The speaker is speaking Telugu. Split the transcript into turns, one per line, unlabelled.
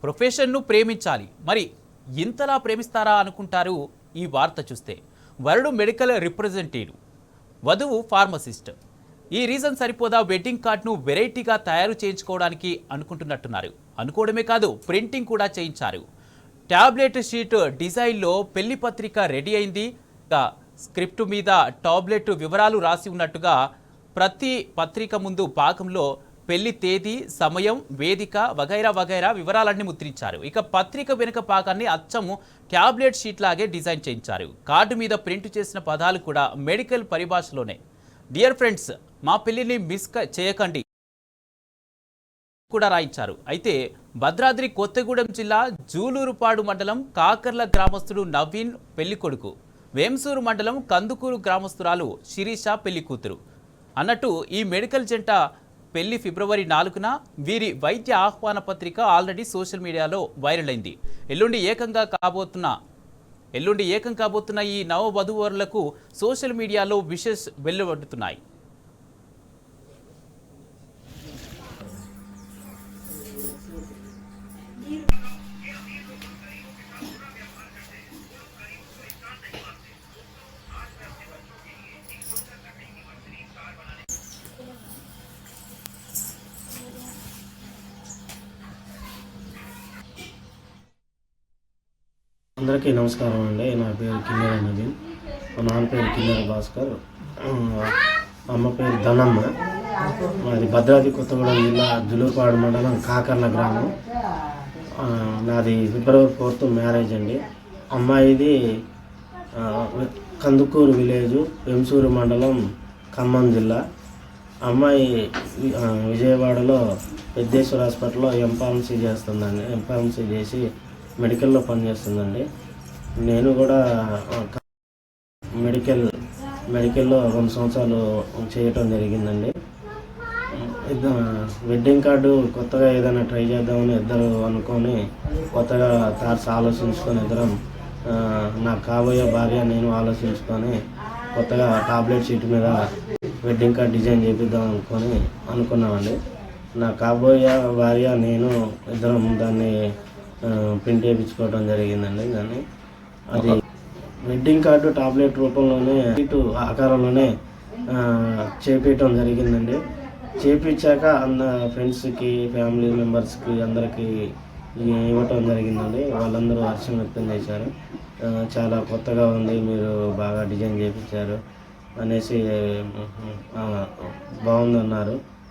ప్రొఫెషన్ను ప్రేమించాలి. మరి ఇంతలా ప్రేమిస్తారా అనుకుంటారు ఈ వార్త చూస్తే. వరుడు మెడికల్ రిప్రజెంటేటివ్, వధువు ఫార్మసిస్ట్. ఈ రీజన్ సరిపోదా వెడ్డింగ్ కార్డ్ను వెరైటీగా తయారు చేయించుకోవడానికి అనుకుంటున్నట్టున్నారు. అనుకోవడమే కాదు, ప్రింటింగ్ కూడా చేయించారు. ట్యాబ్లెట్ షీట్ డిజైన్లో పెళ్లి పత్రిక రెడీ అయింది. స్క్రిప్ట్ మీద టాబ్లెట్ వివరాలు రాసి ఉన్నట్టుగా ప్రతి పత్రిక ముందు భాగంలో పెళ్లి తేదీ, సమయం, వేదిక వగైరా వగైరా వివరాలన్నీ ముద్రించారు. ఇక పత్రిక వెనుక భాగాన్ని అచ్చము ట్యాబ్లెట్ షీట్ లాగే డిజైన్ చేయించారు. కార్డు మీద ప్రింట్ చేసిన పదాలు కూడా మెడికల్ పరిభాషలోనే. డియర్ ఫ్రెండ్స్, మా పెళ్లిని మిస్ చేయకండి కూడా రాయించారు. అయితే భద్రాద్రి కొత్తగూడెం జిల్లా జూలూరుపాడు మండలం కాకర్ల గ్రామస్తుడు నవీన్ పెళ్లి కొడుకు, వేంసూరు మండలం కందుకూరు గ్రామస్తురాలు శిరీష పెళ్లి కూతురు అన్నట్టు ఈ మెడికల్ జంట పెళ్లి ఫిబ్రవరి 4న. వీరి వైద్య ఆహ్వాన పత్రిక ఆల్రెడీ సోషల్ మీడియాలో వైరల్ అయింది. ఎల్లుండి ఏకం కాబోతున్న ఈ నవ వధూవరులకు సోషల్ మీడియాలో విషెస్ వెలువడుతున్నాయి.
అందరికీ నమస్కారం అండి. నా పేరు కిన్నెర నవీన్, మా నాన్న పేరు కిన్నెర భాస్కర్, అమ్మ పేరు ధనమ్మ. మాది భద్రాద్రి కొత్తగూడెం జిల్లా జులూరుపాడు మండలం కాకర్ల గ్రామం. నాది ఫిబ్రవరి 4th మ్యారేజ్ అండి. అమ్మాయిది కందుకూరు విలేజు, వెంసూరు మండలం, ఖమ్మం జిల్లా. అమ్మాయి విజయవాడలో పెద్దేశ్వర హాస్పిటల్లో ఎంఫార్మసీ చేస్తుందండి. ఎంఫార్మసీ చేసి మెడికల్లో పనిచేస్తుందండి. నేను కూడా మెడికల్లో 2 సంవత్సరాలు చేయటం జరిగిందండి. వెడ్డింగ్ కార్డు కొత్తగా ఏదైనా ట్రై చేద్దామని ఇద్దరు అనుకొని కొత్తగా థాట్స్ ఆలోచించుకొని ఇద్దరం, నాకు కాబోయే భార్య నేను ఆలోచించుకొని కొత్తగా టాబ్లెట్ షీట్ మీద వెడ్డింగ్ కార్డ్ డిజైన్ చేపిద్దాం అనుకున్నామండి. నా కాబోయే భార్య నేను ఇద్దరం దాన్ని ప్రింట్ చేయించుకోవడం జరిగిందండి. దాన్ని అది వెడ్డింగ్ కార్డు టాబ్లెట్ రూపంలోనే ఇటు ఆకారంలోనే చేపించడం జరిగిందండి. చేపించాక ఫ్రెండ్స్కి, ఫ్యామిలీ మెంబర్స్కి అందరికీ ఇవ్వటం జరిగిందండి. వాళ్ళందరూ హర్షం వ్యక్తం చేశారు. చాలా కొత్తగా ఉంది, మీరు బాగా డిజైన్ చేయించారు అనేసి బాగుందన్నారు.